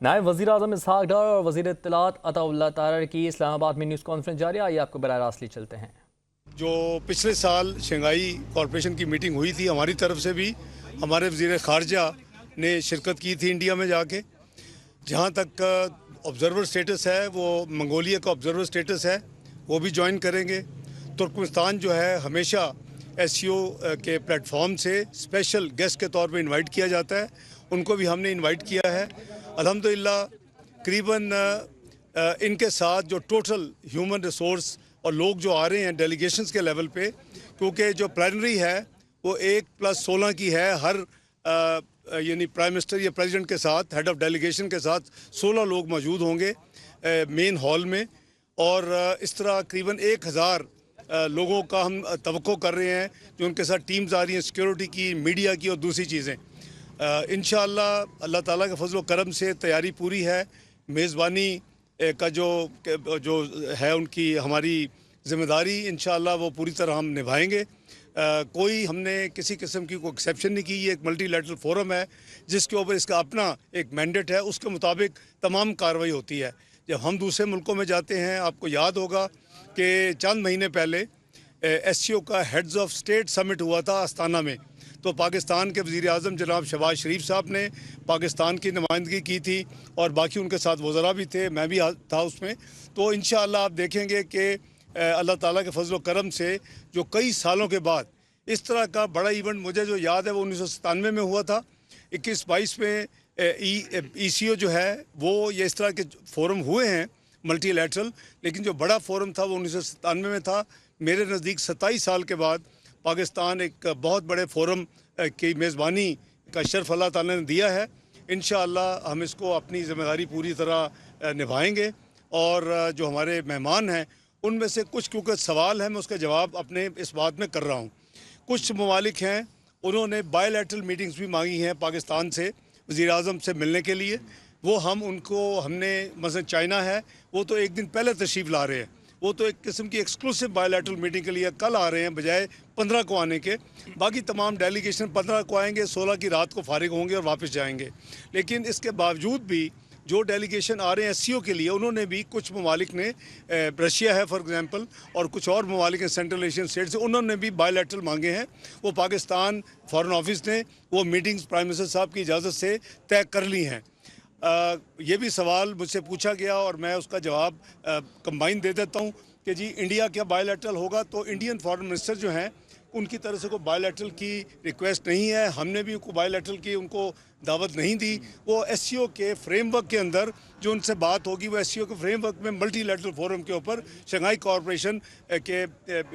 नायब वज़ीर आज़म इसहाक डार और वज़ीर इत्तलात अताउल्लाह तारर की इस्लामाबाद में न्यूज़ कॉन्फ्रेंस जारी। आइए आपको बराह रास्त ले चलते हैं। जो पिछले साल शंघाई कॉरपोरेशन की मीटिंग हुई थी, हमारी तरफ से भी हमारे वज़ीर ख़ारजा ने शिरकत की थी इंडिया में जाके। जहाँ तक ऑब्ज़र्वर स्टेटस है, वो मंगोलिया का ऑब्ज़र्वर स्टेटस है, वो भी ज्वाइन करेंगे। तुर्कमेनिस्तान जो है हमेशा SCO के प्लेटफॉर्म से स्पेशल गेस्ट के तौर पे इनवाइट किया जाता है, उनको भी हमने इनवाइट किया है। अल्हम्दुलिल्लाह करीबन इनके साथ जो टोटल ह्यूमन रिसोर्स और लोग जो आ रहे हैं डेलीगेशंस के लेवल पे, क्योंकि जो प्लानरी है वो 1+16 की है, हर यानी प्राइम मिनिस्टर या प्रेसिडेंट के साथ हेड ऑफ डेलीगेशन के साथ 16 लोग मौजूद होंगे मेन हॉल में। और इस तरह करीबन 1000 लोगों का हम तवक्को कर रहे हैं जो उनके साथ टीम्स आ रही हैं, सिक्योरिटी की, मीडिया की और दूसरी चीज़ें। इंशाअल्लाह अल्लाह ताला के फजल व करम से तैयारी पूरी है। मेज़बानी का जो है उनकी हमारी ज़िम्मेदारी इंशाअल्लाह वो पूरी तरह हम निभाएंगे। कोई हमने किसी किस्म की कोई एक्सेप्शन नहीं की। ये एक मल्टीलैटरल फोरम है जिसके ऊपर इसका अपना एक मैंडेट है, उसके मुताबिक तमाम कार्रवाई होती है। जब हम दूसरे मुल्कों में जाते हैं, आपको याद होगा कि चंद महीने पहले SCO का हेड्स ऑफ स्टेट समिट हुआ था अस्ताना में, तो पाकिस्तान के वज़ीर आज़म जनाब शहबाज शरीफ साहब ने पाकिस्तान की नुमाइंदगी की थी और बाकी उनके साथ वज़रा भी थे, मैं भी था उसमें। तो इंशाअल्लाह आप देखेंगे कि अल्लाह ताला के फजल व करम से जो कई सालों के बाद इस तरह का बड़ा इवेंट, मुझे जो याद है वो 1997 में हुआ था। 21-22 में ECO जो है वो ये इस तरह के फोरम हुए हैं मल्टीलैटरल, लेकिन जो बड़ा फोरम था वो 1997 में था। मेरे नज़दीक 27 साल के बाद पाकिस्तान एक बहुत बड़े फोरम की मेज़बानी का शर्फ अल्लाह ताला ने दिया है। इंशाअल्लाह हम इसको अपनी ज़िम्मेदारी पूरी तरह निभाएंगे। और जो हमारे मेहमान हैं उनमें से कुछ, क्योंकि सवाल है मैं उसका जवाब अपने इस बात में कर रहा हूँ। कुछ ममालिक हैं उन्होंने बायलैटरल मीटिंग्स भी मांगी हैं पाकिस्तान से वज़ीर आज़म से मिलने के लिए। वो हमने मसलन चाइना है, वो तो एक दिन पहले तशरीफ़ ला रहे हैं, वो तो एक किस्म की एक्सक्लूसिव बायलैटरल मीटिंग के लिए कल आ रहे हैं बजाय 15 को आने के। बाकी तमाम डेलीगेशन 15 को आएंगे, 16 की रात को फारिग होंगे और वापस जाएंगे। लेकिन इसके बावजूद भी जो डेलीगेशन आ रहे हैं SCO के लिए, उन्होंने भी कुछ ममालिक ने, रशिया है फॉर एग्ज़ाम्पल, और कुछ और ममालिक हैं सेंट्रल एशियन स्टेट से, उन्होंने भी बायलैटरल मांगे हैं। वो पाकिस्तान फ़ॉरेन ऑफिस ने वो मीटिंग्स प्राइम मिनिस्टर साहब की इजाज़त से तय कर ली हैं। ये भी सवाल मुझसे पूछा गया और मैं उसका जवाब कंबाइन दे देता हूँ कि जी इंडिया क्या बायलैटरल होगा। तो इंडियन फॉरेन मिनिस्टर जो हैं उनकी तरफ से कोई बायलैटरल की रिक्वेस्ट नहीं है, हमने भी उनको बायलैटरल की उनको दावत नहीं दी। वो SCO के फ्रेमवर्क के अंदर जो उनसे बात होगी वो SCO के फ्रेमवर्क में मल्टीलैटरल फोरम के ऊपर शंघाई कॉरपोरेशन के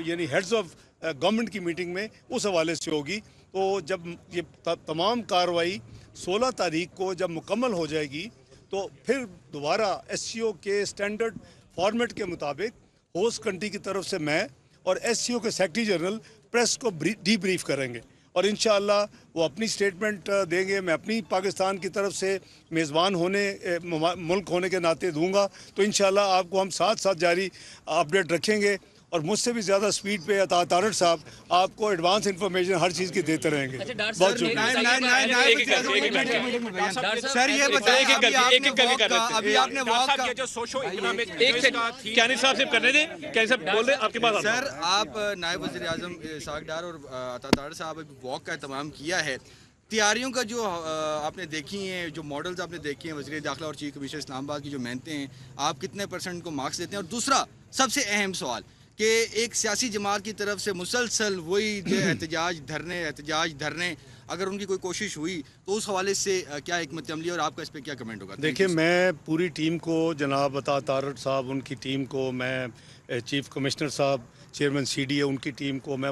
यानी हेड्स ऑफ गवर्नमेंट की मीटिंग में उस हवाले से होगी। तो जब ये तमाम कार्रवाई 16 तारीख को जब मुकम्मल हो जाएगी तो फिर दोबारा SCO के स्टैंडर्ड फॉर्मेट के मुताबिक होस्ट कंट्री की तरफ से मैं और SCO के सेक्रेटरी जनरल प्रेस को डीब्रीफ करेंगे और इंशाअल्लाह वो अपनी स्टेटमेंट देंगे। मैं अपनी पाकिस्तान की तरफ से मेज़बान मुल्क होने के नाते दूंगा। तो इंशाअल्लाह आपको हम साथ साथ जारी अपडेट रखेंगे और मुझसे भी ज़्यादा स्पीड पे तारड़ साहब आपको एडवांस इंफॉर्मेशन हर चीज़ की देते रहेंगे। बहुत शुक्रिया सर। ये बताइए अभी आपने कैनी साहब से करने दें, कैनी साहब बोल रहे हैं आपके पास। सर, आप नायब वज़ीर आज़म इसहाक डार और तारड़ साहब अभी वॉक का एहतमाम किया है। तैयारियों का जो आपने देखी हैं, जो मॉडल्स आपने देखे हैं, वज़ीर दाखिला और चीफ कमिश्नर इस्लामाबाद की जो मेहनतें हैं, आप कितने % को मार्क्स देते हैं? और दूसरा सबसे अहम सवाल कि एक सियासी जमात की तरफ से मुसलसल वही जो एहतजाज धरने अगर उनकी कोई कोशिश हुई तो उस हवाले से क्या हिकमत अमली और आपका इस पर क्या कमेंट होगा? देखिए, मैं पूरी टीम को, जनाब तारड़ साहब उनकी टीम को, मैं चीफ कमिश्नर साहब चेयरमैन CDA उनकी टीम को, मैं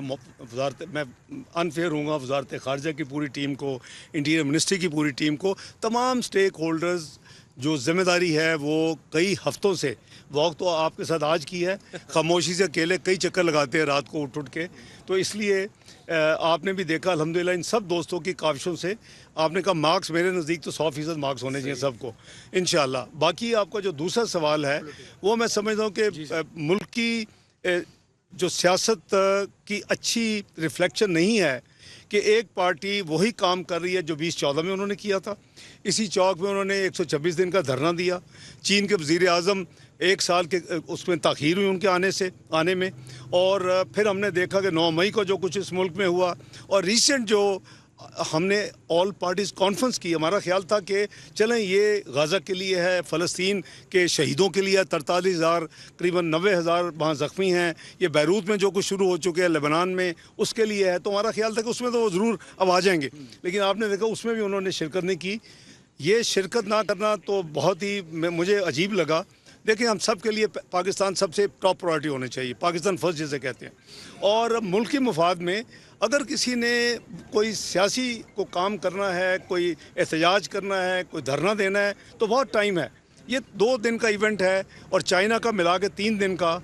अनफेयर हूँगा वजारत ख़ारजा की पूरी टीम को, इंटीरियर मिनिस्ट्री की पूरी टीम को, तमाम स्टेक होल्डर्स जो ज़िम्मेदारी है वो कई हफ्तों से, वॉक तो आपके साथ आज की है, खामोशी से अकेले कई चक्कर लगाते हैं रात को उठ के। तो इसलिए आपने भी देखा अल्हम्दुलिल्लाह इन सब दोस्तों की काविशों से आपने कहा मार्क्स मेरे नज़दीक तो 100% मार्क्स होने चाहिए सबको इंशाअल्लाह। बाकी आपका जो दूसरा सवाल है वो मैं समझता हूँ कि मुल्क की जो सियासत की अच्छी रिफ्लेक्शन नहीं है कि एक पार्टी वही काम कर रही है जो 2014 में उन्होंने किया था। इसी चौक में उन्होंने 126 दिन का धरना दिया। चीन के वज़ीर आज़म 1 साल के उसमें ताख़ीर हुई उनके आने में, और फिर हमने देखा कि 9 मई को जो कुछ इस मुल्क में हुआ, और रिसेंट जो हमने ऑल पार्टीज़ कॉन्फ्रेंस की, हमारा ख्याल था कि चलें ये गाज़ा के लिए है, फ़लस्तीन के शहीदों के लिए 43,000 करीबन 90,000 वहाँ ज़ख्मी हैं, ये बैरूत में जो कुछ शुरू हो चुके हैं लेबनान में उसके लिए है। तो हमारा ख्याल था कि उसमें तो वो ज़रूर अब आ जाएंगे, लेकिन आपने देखा उसमें भी उन्होंने शिरकत नहीं की। ये शिरकत ना करना तो बहुत ही मुझे अजीब लगा। देखिए, हम सब के लिए पाकिस्तान सबसे टॉप प्रायोरिटी होनी चाहिए, पाकिस्तान फर्स्ट जिसे कहते हैं, और मुल्की मुफाद में अगर किसी ने कोई सियासी को काम करना है, कोई एहतजाज करना है, कोई धरना देना है, तो बहुत टाइम है। ये 2 दिन का इवेंट है और चाइना का मिला के 3 दिन का।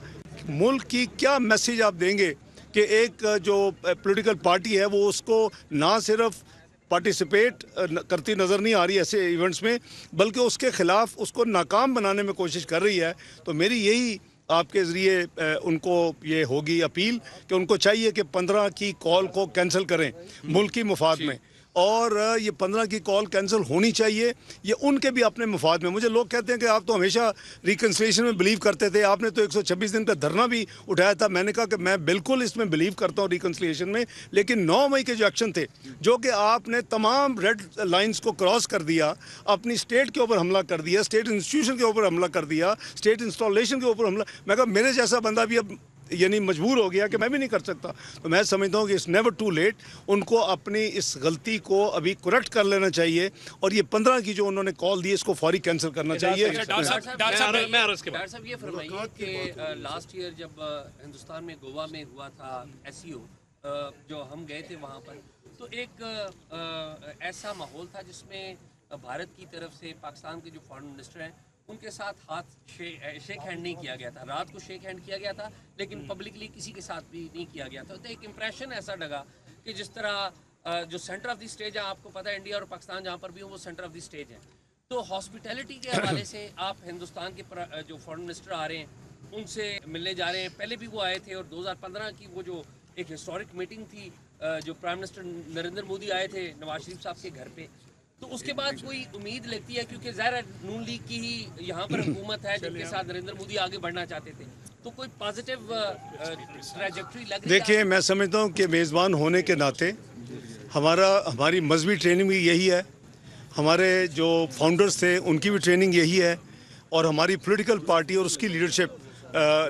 मुल्क की क्या मैसेज आप देंगे कि एक जो पॉलिटिकल पार्टी है वो उसको ना सिर्फ पार्टिसिपेट करती नज़र नहीं आ रही ऐसे इवेंट्स में, बल्कि उसके ख़िलाफ़ उसको नाकाम बनाने में कोशिश कर रही है। तो मेरी यही आपके ज़रिए उनको ये होगी अपील कि उनको चाहिए कि 15 की कॉल को कैंसिल करें मुल्की मुफाद में, और ये 15 की कॉल कैंसिल होनी चाहिए, ये उनके भी अपने मुफाद में। मुझे लोग कहते हैं कि आप तो हमेशा रिकन्सिलिएशन में बिलीव करते थे, आपने तो 126 दिन का धरना भी उठाया था। मैंने कहा कि मैं बिल्कुल इसमें बिलीव करता हूँ रिकन्सिलिएशन में, लेकिन 9 मई के जो एक्शन थे, जो कि आपने तमाम रेड लाइन्स को क्रॉस कर दिया, अपनी स्टेट के ऊपर हमला कर दिया, स्टेट इंस्टीट्यूशन के ऊपर हमला कर दिया, स्टेट इंस्टॉलेशन के ऊपर हमला, मैं कहा मेरे जैसा बंदा भी अब यानी मजबूर हो गया कि मैं भी नहीं कर सकता। तो मैं समझता हूँ कि इट्स नेवर टू लेट, उनको अपनी इस गलती को अभी करेक्ट कर लेना चाहिए, और ये 15 की जो उन्होंने कॉल दी इसको फौरी कैंसिल करना चाहिए। डॉक्टर साहब ये फरमाइए कि लास्ट ईयर जब हिंदुस्तान में गोवा में हुआ था SCO, जो हम गए थे वहाँ पर, तो एक ऐसा माहौल था जिसमें भारत की तरफ से पाकिस्तान के जो फॉरेन मिनिस्टर हैं उनके साथ हाथ शेक हैंड नहीं किया गया था। रात को शेक हैंड किया गया था, लेकिन पब्लिकली किसी के साथ भी नहीं किया गया था। तो एक इम्प्रेशन ऐसा लगा कि जिस तरह जो सेंटर ऑफ द स्टेज है, आपको पता है इंडिया और पाकिस्तान जहाँ पर भी हो वो सेंटर ऑफ द स्टेज है। तो हॉस्पिटैलिटी के हवाले से आप हिंदुस्तान के जो फॉरेन मिनिस्टर आ रहे हैं उनसे मिलने जा रहे हैं, पहले भी वो आए थे, और 2015 की वो जो एक हिस्टोरिक मीटिंग थी, जो प्राइम मिनिस्टर नरेंद्र मोदी आए थे नवाज शरीफ साहब के घर पे, तो उसके बाद कोई उम्मीद लगती है, क्योंकि ज़ाहिर नून लीग की ही यहाँ पर हुकूमत है जिनके साथ नरेंद्र मोदी आगे बढ़ना चाहते थे, तो कोई पॉजिटिव ट्रैजेक्टरी लग रही है? देखिए, मैं समझता हूँ कि मेज़बान होने के नाते हमारी मजहबी ट्रेनिंग भी यही है, हमारे जो फाउंडर्स थे उनकी भी ट्रेनिंग यही है, और हमारी पॉलिटिकल पार्टी और उसकी लीडरशिप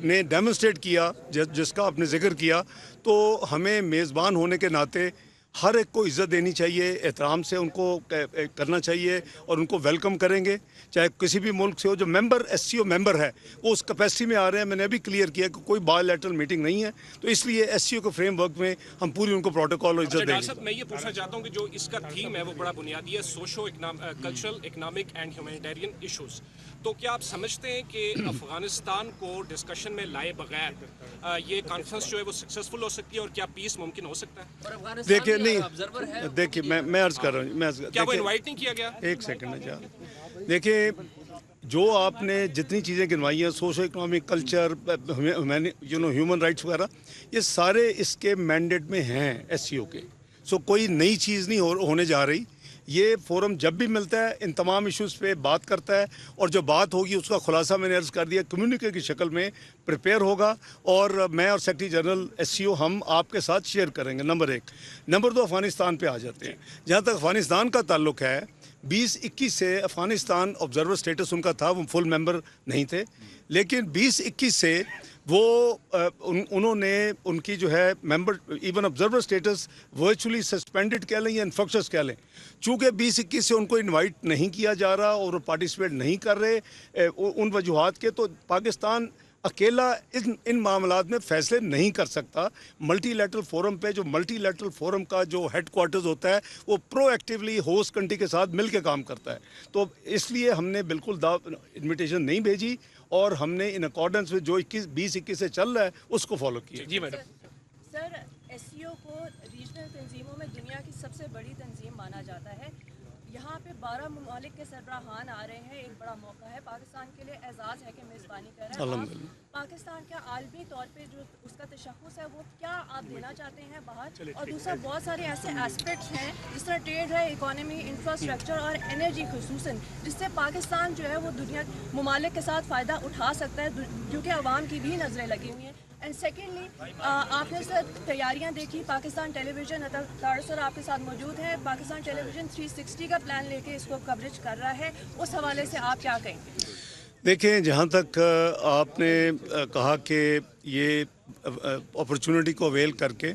ने डेमोन्स्ट्रेट किया जिसका आपने जिक्र किया। तो हमें मेज़बान होने के नाते हर एक को इज़्ज़त देनी चाहिए, एहतराम से उनको करना चाहिए, और उनको वेलकम करेंगे, चाहे किसी भी मुल्क से हो। जो मेंबर SCO मेंबर है वो उस कैपेसिटी में आ रहे हैं। मैंने अभी क्लियर किया कि कोई बायलैटरल मीटिंग नहीं है, तो इसलिए SCO के फ्रेमवर्क में हम पूरी उनको प्रोटोकॉल और इज़्ज़त डॉक्टर देंगे। साहब, मैं ये पूछना चाहता हूँ कि जो इसका थीम है वो बड़ा बुनियादी है, socio cultural, economic and humanitarian issues. तो क्या आप समझते हैं कि अफगानिस्तान को डिस्कशन में लाए बगैर ये कॉन्फ्रेंस जो है वो सक्सेसफुल हो सकती है, और क्या पीस मुमकिन हो सकता है? देखिए, नहीं, देखिए, मैं अर्ज कर रहा हूँ, क्या वो इनवाइट नहीं किया गया? एक सेकंड है यार। देखिए, जो आपने जितनी चीज़ें गिनवाई हैं, socio economic, culture, human rights वगैरह, ये सारे इसके मैंडेट में हैं SCO के। सो कोई नई चीज़ नहीं होने जा रही। ये फोरम जब भी मिलता है इन तमाम इश्यूज़ पे बात करता है, और जो बात होगी उसका खुलासा मैंने अर्ज़ कर दिया, कम्युनिके की शक्ल में प्रिपेयर होगा, और मैं और सेक्रेटरी जनरल SCO हम आपके साथ शेयर करेंगे। नंबर 1। नंबर 2, अफ़गानिस्तान पे आ जाते हैं। जहाँ तक अफ़गानिस्तान का ताल्लुक है, 2021 से अफ़गानिस्तान ऑब्जर्वर स्टेटस उनका था, वो फुल मेंबर नहीं थे, लेकिन 2021 से वो उन्होंने उनकी जो है member even observer status virtually suspended कह लें या इन्फेक्शस कह लें, चूँकि 2021 से उनको इनवाइट नहीं किया जा रहा और वो पार्टिसिपेट नहीं कर रहे उन वजूहात के, तो पाकिस्तान अकेला इन मामलात में फ़ैसले नहीं कर सकता। मल्टीलैटरल फोरम पे, जो मल्टीलैटरल फोरम का जो हेडक्वार्टर्स होता है वो प्रोएक्टिवली होस्ट कंट्री के साथ मिल के काम करता है। तो इसलिए हमने बिल्कुल इन्विटेशन नहीं भेजी, और हमने इन अकॉर्डेंस में जो 2021 से चल रहा है उसको फॉलो किया। जी मैडम। सर, SCO को रीजनल तंजीमों में दुनिया की सबसे बड़ी तंजीम माना जाता है। यहाँ पे 12 ममालिक के सरबराहान आ रहे हैं। एक बड़ा मौका है पाकिस्तान के लिए, एजाज़ है कि मेज़बानी कर रहे हैं। अल्हम्दुलिल्लाह। पाकिस्तान का आलमी तौर पे जो उसका तशख़्ख़ुस है वो क्या आप देना चाहते हैं बाहर? और दूसरा बहुत सारे ऐसे एस्पेक्ट्स हैं जिस तरह ट्रेड है, इकॉनमी, इंफ्रास्ट्रक्चर और एनर्जी खुसूसन, जिससे पाकिस्तान जो है वो दुनिया ममालिक के साथ फ़ायदा उठा सकता है, क्योंकि अवाम की भी नज़रें लगी हुई हैं। एंड सेकेंडली, आपने सर तैयारियां देखी, पाकिस्तान टेलीविज़न तार सर आपके साथ मौजूद हैं, पाकिस्तान टेलीविज़न 360 का प्लान लेके इसको कवरेज कर रहा है, उस हवाले से आप क्या कहेंगे? देखें, जहाँ तक आपने कहा कि ये अपॉर्चुनिटी को अवेल करके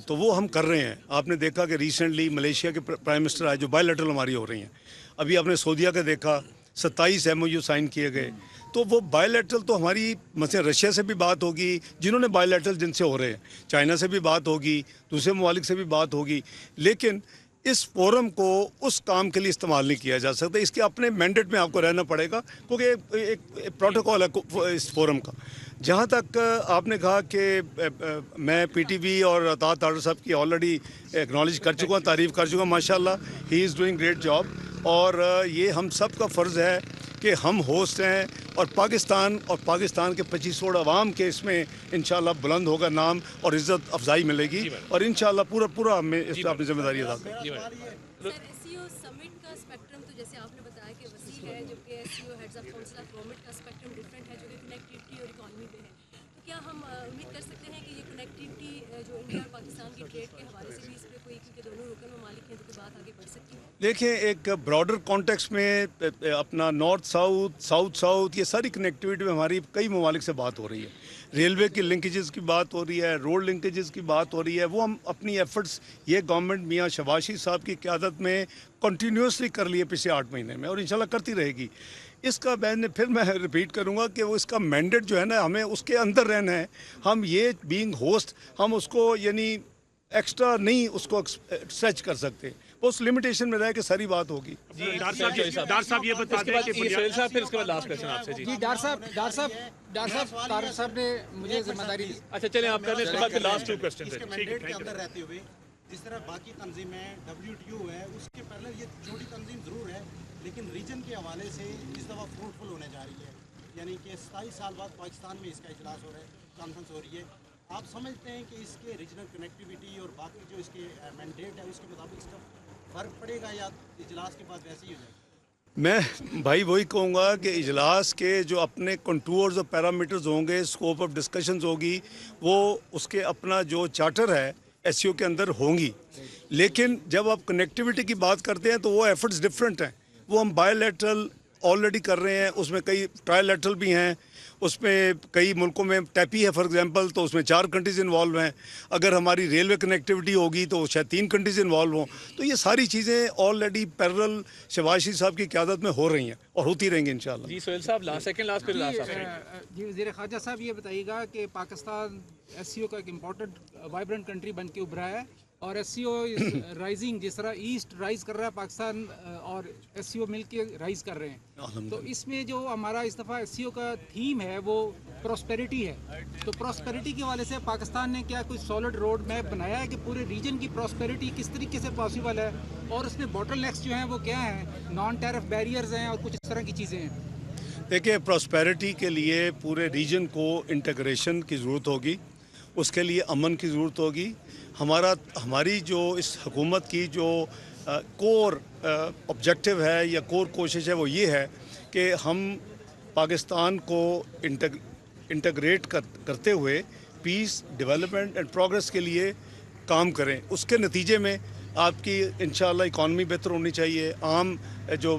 तो वो हम कर रहे हैं। आपने देखा कि रिसेंटली मलेशिया के प्राइम मिनिस्टर आए, जो बायलैटरल हमारी हो रही हैं। अभी आपने सऊदीया का देखा, 27 MOU साइन किए गए। तो वो बायलैटरल तो हमारी मतलब रशिया से भी बात होगी, जिन्होंने बायलैटरल जिनसे हो रहे हैं, चाइना से भी बात होगी, दूसरे ममालिक से भी बात होगी, लेकिन इस फोरम को उस काम के लिए इस्तेमाल नहीं किया जा सकता। इसके अपने मैंडेट में आपको रहना पड़ेगा, क्योंकि एक प्रोटोकॉल है इस फोरम का। जहाँ तक आपने कहा कि मैं PTV और अता तारड़ साहब की ऑलरेडी एक्नॉलेज कर चुका हूँ, तारीफ़ कर चुका हूँ। माशाल्लाह, he is doing great job. और ये हम सब का फ़र्ज़ है कि हम होस्ट हैं, और पाकिस्तान के 25 करोड़ अवाम के इसमें इंशाल्लाह बुलंद होगा नाम और इज़्ज़त अफजाई मिलेगी, और इंशाल्लाह पूरा हमें इस पर अपनी जिम्मेदारी अदा करें। सर, एससीओ समिट का स्पेक्ट्रम तो जैसे आपने बताया कि वसी है, जबकि SCO heads of council of government का स्पेक्ट्रम डिफरेंट है, जो कि कनेक्टिविटी और इकॉनमी पे है। तो क्या हम उम्मीद कर सकते हैं कि ये कनेक्टिविटी जो इंडिया और पाकिस्तान की ट्रेड के हवाले से भी इस पर कोई, क्योंकि दोनों रुकन ममालिक हैं, तो बात आगे बढ़ सकती है? देखिए, एक ब्रॉडर कॉन्टेक्स्ट में अपना नॉर्थ साउथ, साउथ साउथ, ये सारी कनेक्टिविटी में हमारी कई ममालिक से बात हो रही है। रेलवे की लिंकेजेस की बात हो रही है, रोड लिंकेजेस की बात हो रही है। वो हम अपनी एफर्ट्स, ये गवर्नमेंट मियाँ शहबाज शरीफ साहब की क़यादत में कंटिन्यूसली कर लिए पिछले 8 महीने में, और इंशाल्लाह करती रहेगी। इसका मैं रिपीट करूंगा कि वो इसका मैंडेट जो है ना, हमें उसके अंदर रहना है। हम ये बीइंग होस्ट, हम उसको यानी एक्स्ट्रा नहीं उसको स्ट्रेच कर सकते, वो उस लिमिटेशन में रह के सारी बात होगी। डार साहब ये बता दें कि सोहेल साहब, फिर उसके बाद लास्ट क्वेश्चन आपसे। जी डार साहब तारड़ साहब ने मुझे जिम्मेदारी दी। अच्छा, चलें आप करें, इसके बाद फिर लास्ट 2 क्वेश्चन इसके मैंडेट के अंदर रहते हुए जिस तरह बाकी तंजीमें WTO है, उसके पहले ये छोटी तंजीम ज़रूर है, लेकिन रीजन के हवाले से इस दफ़ा फ्रूटफुल होने जा रही है। यानी कि 27 साल बाद पाकिस्तान में इसका इजलास हो रहा है, कॉन्फ्रेंस हो रही है। आप समझते हैं कि इसके रीजनल कनेक्टिविटी और बाकी जो इसके मैंडेट है उसके मुताबिक इसका फ़र्क पड़ेगा, या इजलास के बाद वैसे ही हो जाएगा? मैं भाई वही कहूँगा कि इजलास के जो अपने कंटूर्स और पैरामीटर्स होंगे, स्कोप ऑफ डिस्कशंस होगी, वो उसके अपना जो चार्टर है एससीओ के अंदर होंगी। लेकिन जब आप कनेक्टिविटी की बात करते हैं तो वो एफर्ट्स डिफरेंट हैं। वो हम बायोलैटरल ऑलरेडी कर रहे हैं, उसमें कई ट्रायलैटरल भी हैं, उसमें कई मुल्कों में टैपी है फॉर एग्जांपल, तो उसमें 4 कंट्रीज़ इन्वॉल्व हैं। अगर हमारी रेलवे कनेक्टिविटी होगी तो शायद 3 कंट्रीज़ इन्वॉल्व हों। तो ये सारी चीज़ें ऑलरेडी पैरेलल शहबाज शरीफ साहब की क़यादत में हो रही हैं और होती रहेंगी इंशाल्लाह। जी सोहेल साहब, लास्ट सेकंड लास्ट फिर लास्ट आपसे। जी वज़ीर ख़ारजा साहब, ये बताइएगा कि पाकिस्तान एससीओ का एक इम्पोर्टेंट वाइब्रेंट कंट्री बन के उभरा है, और एससीओ इज राइजिंग, जिस तरह ईस्ट राइज कर रहा है, पाकिस्तान और एससीओ मिल के राइज कर रहे हैं। तो इसमें जो हमारा इस दफ़ा एससीओ का थीम है वो प्रॉस्पेरिटी है। तो प्रॉस्पेरिटी के वाले से पाकिस्तान ने क्या कोई सॉलिड रोड मैप बनाया है कि पूरे रीजन की प्रॉस्पेरिटी किस तरीके से पॉसिबल है, और उसमें बॉटलनेक्स जो हैं वो क्या हैं, नॉन टैरिफ बैरियर्स हैं और कुछ इस तरह की चीज़ें हैं? देखिए, प्रॉस्पेरिटी के लिए पूरे रीजन को इंटीग्रेशन की ज़रूरत होगी, उसके लिए अमन की ज़रूरत होगी। हमारी जो इस हुकूमत की जो कोर ऑब्जेक्टिव है या कोर कोशिश है वो ये है कि हम पाकिस्तान को इंटीग्रेट करते हुए पीस, डेवलपमेंट एंड प्रोग्रेस के लिए काम करें। उसके नतीजे में आपकी इंशाल्लाह इकॉनमी बेहतर होनी चाहिए, आम जो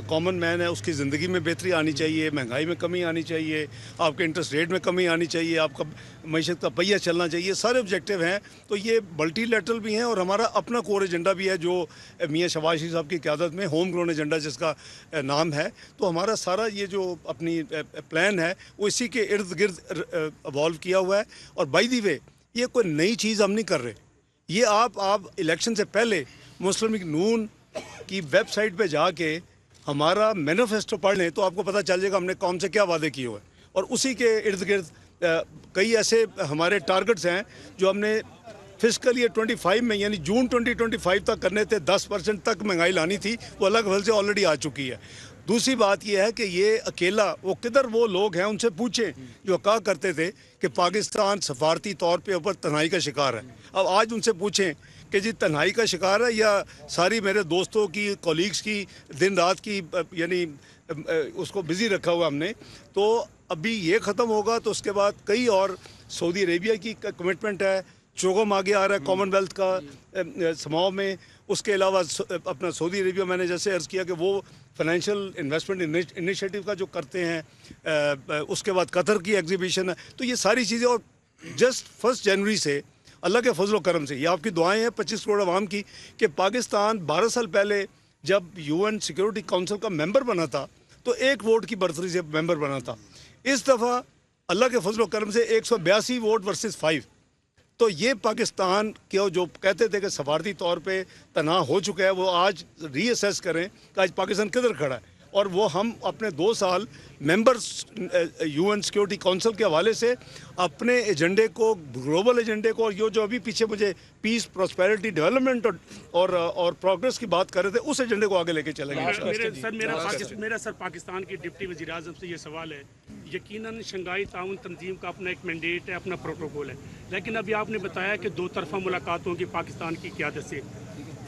कॉमन मैन है उसकी ज़िंदगी में बेहतरी आनी चाहिए, महंगाई में कमी आनी चाहिए, आपके इंटरेस्ट रेट में कमी आनी चाहिए, आपका मईशत का पहिया चलना चाहिए। सारे ऑब्जेक्टिव हैं। तो ये मल्टीलैटरल भी हैं और हमारा अपना कोर एजेंडा भी है जो मियाँ शहबाज शरीफ साहब की क़यादत में होम ग्रोन एजेंडा जिसका नाम है। तो हमारा सारा ये जो अपनी प्लान है वो इसी के इर्द गिर्द इवॉल्व किया हुआ है। और बाय द वे, ये कोई नई चीज़ हम नहीं कर रहे। ये आप इलेक्शन से पहले मुस्लिम लीग नून की वेबसाइट पे जाके हमारा मैनिफेस्टो पढ़ लें तो आपको पता चल जाएगा हमने कौन से क्या वादे किए हुए हैं। और उसी के इर्द गिर्द कई ऐसे हमारे टारगेट्स हैं जो हमने फिजिकल ईयर 25 में यानी जून 2025 तक करने थे, 10% तक महंगाई लानी थी, वो अलग फल से ऑलरेडी आ चुकी है। दूसरी बात यह है कि ये अकेला वो लोग हैं, उनसे पूछें जो कहा करते थे कि पाकिस्तान सफारती तौर पे ऊपर तन्हाई का शिकार है। अब आज उनसे पूछें कि जी तन्हाई का शिकार है या सारी मेरे दोस्तों की, कॉलीग्स की दिन रात की यानी उसको बिज़ी रखा हुआ हमने, तो अभी ये ख़त्म होगा तो उसके बाद कई और सऊदी अरेबिया की कमिटमेंट है, चोगम आगे आ रहा है कॉमनवेल्थ का समाव में। उसके अलावा अपना सऊदी अरेबिया, मैंने जैसे अर्ज़ किया कि वो फाइनेंशियल इन्वेस्टमेंट इनिशिएटिव का जो करते हैं, उसके बाद कतर की एग्जीबिशन है। तो ये सारी चीज़ें, और जस्ट 1 जनवरी से अल्लाह के फजल करम से, ये आपकी दुआएं हैं 25 करोड़ आवाम की, कि पाकिस्तान 12 साल पहले जब UN सिक्योरिटी काउंसिल का मेंबर बना था तो 1 वोट की बढ़ोतरी से मेंबर बना था। इस दफ़ा अल्लाह के फजल करम से 182 वोट वर्सेस 5। तो ये पाकिस्तान के जो कहते थे कि सफारती तौर पे तनाह हो चुका है, वो आज रीअसेस करें कि आज पाकिस्तान किधर खड़ा है। और वो हम अपने 2 साल मेंबर्स UN सिक्योरिटी काउंसिल के हवाले से अपने एजेंडे को, ग्लोबल एजेंडे को, और ये जो अभी पीछे मुझे पीस, प्रॉस्पेरिटी, डेवलपमेंट और प्रोग्रेस की बात कर रहे थे, उस एजेंडे को आगे लेके चलेंगे। मेरा सर पाकिस्तान के डिप्टी वज़ीर आज़म से ये सवाल है, यकीनन शंघाई ताउन तंजीम का अपना एक मैंडेट है, अपना प्रोटोकॉल है, लेकिन अभी आपने बताया कि 2 तरफा मुलाकातों की पाकिस्तान की क़यादत से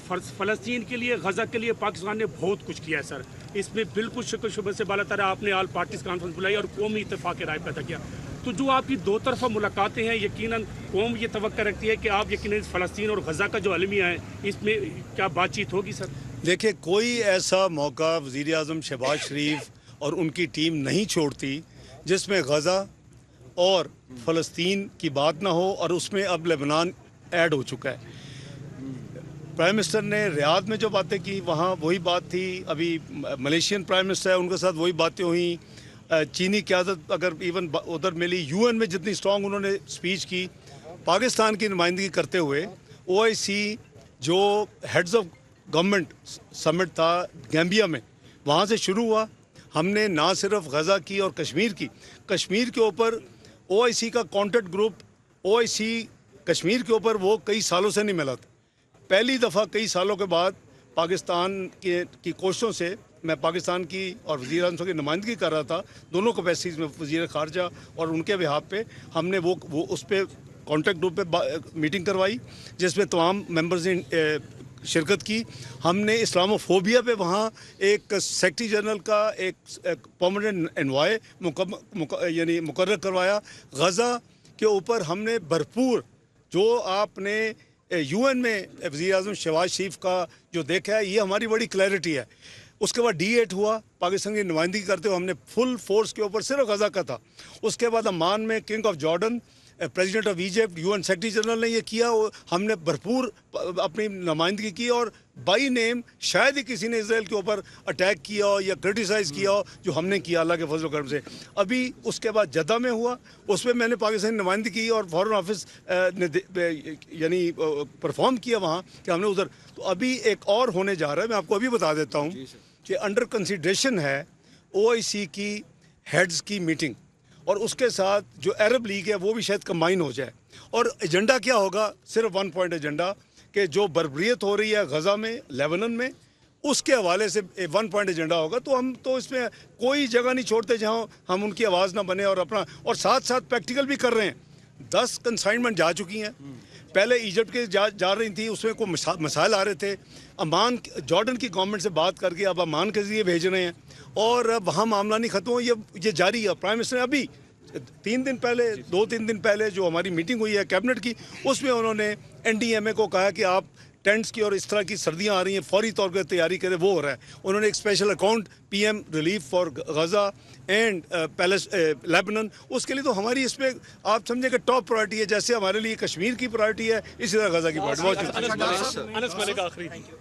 फ़लस्तीन के लिए, गज़ा के लिए पाकिस्तान ने बहुत कुछ किया है सर। इसमें बिल्कुल शुक्र शुबह से बाला तारा आपने ऑल पार्टीज कॉन्फ्रेंस बुलाई और कौमी इत्तेफाक राय पैदा किया। तो जो आपकी 2 तरफा मुलाकातें हैं, यकीनन कौम ये तवक्को रखती है कि आप यकीनन फ़लस्तीन और गज़ा का जो अलमिया है, इसमें क्या बातचीत होगी सर? देखिए, कोई ऐसा मौका वज़ीर आज़म शहबाज शरीफ और उनकी टीम नहीं छोड़ती जिसमें गज़ा और फ़लस्तीन की बात ना हो, और उसमें अब लेबनान ऐड हो चुका है। प्राइम मिनिस्टर ने रियाद में जो बातें की, वहाँ वही बात थी। अभी मलेशियन प्राइम मिनिस्टर है, उनके साथ वही बातें हुई। चीनी क़यादत अगर इवन उधर मिली, UN में जितनी स्ट्रॉन्ग उन्होंने स्पीच की, पाकिस्तान की नुमाइंदगी करते हुए OIC जो हेड्स ऑफ गवर्नमेंट समिट था गैम्बिया में, वहाँ से शुरू हुआ। हमने ना सिर्फ गज़ा की और कश्मीर के ऊपर OIC का कॉन्टैक्ट ग्रुप, OIC कश्मीर के ऊपर वो कई सालों से नहीं मिला था। पहली दफ़ा कई सालों के बाद पाकिस्तान की कोशिशों से, मैं पाकिस्तान की और वज़ीर आज़म की नुमाइंदगी कर रहा था दोनों कैपेसिटीज़ में, वज़ीर ख़ारजा और उनके बिहाफ पे हमने वो उस पर कॉन्टैक्ट ग्रुप पे मीटिंग करवाई जिसमें तमाम मेंबर्स ने शिरकत की। हमने इस्लामोफोबिया पे वहाँ एक सेक्रेटरी जनरल का एक परमानेंट एनवाय यानी मुकर्रर करवाया। गज़ा के ऊपर हमने भरपूर, जो आपने UN में वज़ीर आज़म शहबाज शरीफ का जो देखा है, ये हमारी बड़ी क्लैरिटी है। उसके बाद D8 हुआ, पाकिस्तान की नुमाइंदगी करते हुए हमने फुल फोर्स के ऊपर सिर्फ गज़ा का था। उसके बाद अम्मान में king of Jordan, president of Egypt, UN secretary general ने ये किया, हमने भरपूर अपनी नुमाइंदगी की, और बाई नेम शायद ही किसी ने इसराइल के ऊपर अटैक किया हो या क्रिटिसाइज़ किया हो जो हमने किया, अल्लाह के फजल करम से। अभी उसके बाद जद्दा में हुआ, उसमें मैंने पाकिस्तानी नुमाइंदगी की और फॉरेन ऑफिस ने यानी परफॉर्म किया वहाँ कि हमने उधर। तो अभी एक और होने जा रहा है, मैं आपको अभी बता देता हूँ कि अंडर कंसिडरेशन है OIC की हेड्स की मीटिंग, और उसके साथ जो अरब लीग है वो भी शायद कंबाइन हो जाए। और एजेंडा क्या होगा? सिर्फ 1 पॉइंट एजेंडा, कि जो बर्बरियत हो रही है गज़ा में, लेबनान में, उसके हवाले से 1 पॉइंट एजेंडा होगा। तो हम तो इसमें कोई जगह नहीं छोड़ते जहां हम उनकी आवाज़ ना बने, और अपना, और साथ साथ प्रैक्टिकल भी कर रहे हैं। 10 कंसाइनमेंट जा चुकी हैं। पहले इजिप्ट के जा रही थी, उसमें कोई मसाइल आ रहे थे। अमान जॉर्डन की गवर्नमेंट से बात करके अब अमान के ज़रिए भेज रहे हैं, और वहाँ मामला नहीं ख़त्म हो, ये जारी है। प्राइम मिनिस्टर ने अभी 2-3 दिन पहले जो हमारी मीटिंग हुई है कैबिनेट की, उसमें उन्होंने NDMA को कहा कि आप टेंट्स की और इस तरह की सर्दियां आ रही हैं, फौरी तौर पर तैयारी करें, वो हो रहा है। उन्होंने एक special account PM relief for Gaza and Lebanon, उसके लिए तो हमारी इसमें आप समझे कि टॉप प्रायोरिटी है। जैसे हमारे लिए कश्मीर की प्रायोरिटी है, इसी तरह गज़ा की प्रायोरिटी।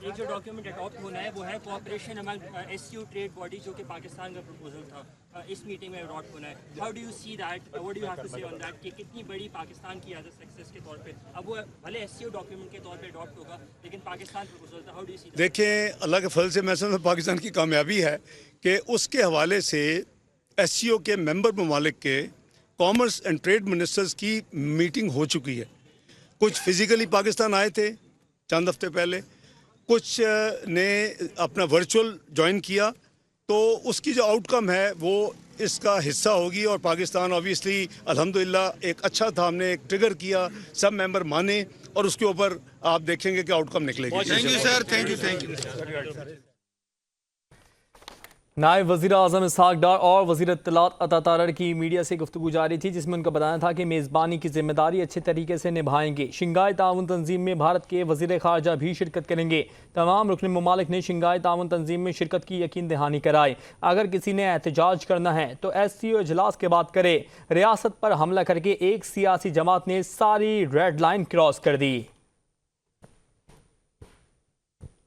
एक जो डॉक्यूमेंट अडॉप्ट होना है वो है cooperation among SCO trade body, जो कि पाकिस्तान का प्रपोजल था, इस मीटिंग में अडॉप्ट होना है। How do you see that, what do you have to say on that, कि कितनी बड़ी पाकिस्तान की आदत सक्सेस के तौर पे, अब वो भले SCO डॉक्यूमेंट के तौर पे अडॉप्ट होगा लेकिन पाकिस्तान प्रपोजल था, how do you see that? देखें, अल्लाह के फल से मैं समझता हूं पाकिस्तान की कामयाबी है कि उसके हवाले से SCO के मेंबर ममालिक के कॉमर्स एंड ट्रेड मिनिस्टर्स की मीटिंग हो चुकी है। कुछ फिज़िकली पाकिस्तान आए थे चंद हफ्ते पहले, कुछ ने अपना वर्चुअल ज्वाइन किया। तो उसकी जो आउटकम है वो इसका हिस्सा होगी। और पाकिस्तान ऑब्वियसली अल्हम्दुलिल्लाह एक अच्छा था, हमने एक ट्रिगर किया, सब मेंबर माने और उसके ऊपर आप देखेंगे कि आउटकम निकलेगी। Thank you sir, thank you. नायब वज़ीर आज़म इसहाक डार और वज़ीर इत्तलात अता तारर की मीडिया से गुफ्तगू जारी थी, जिसमें उनका बताना था कि मेज़बानी की जिम्मेदारी अच्छे तरीके से निभाएंगे। शंघाई ताउन तंजीम में भारत के वज़ीर ख़ारजा भी शिरकत करेंगे। तमाम रुकन ममालिक ने शंघाई ताउन तंजीम में शिरकत की यकीन दहानी कराई। अगर किसी ने एहतजाज करना है तो SCO इजलास के बाद करे। रियासत पर हमला करके एक सियासी जमात ने सारी रेड लाइन क्रॉस कर दी।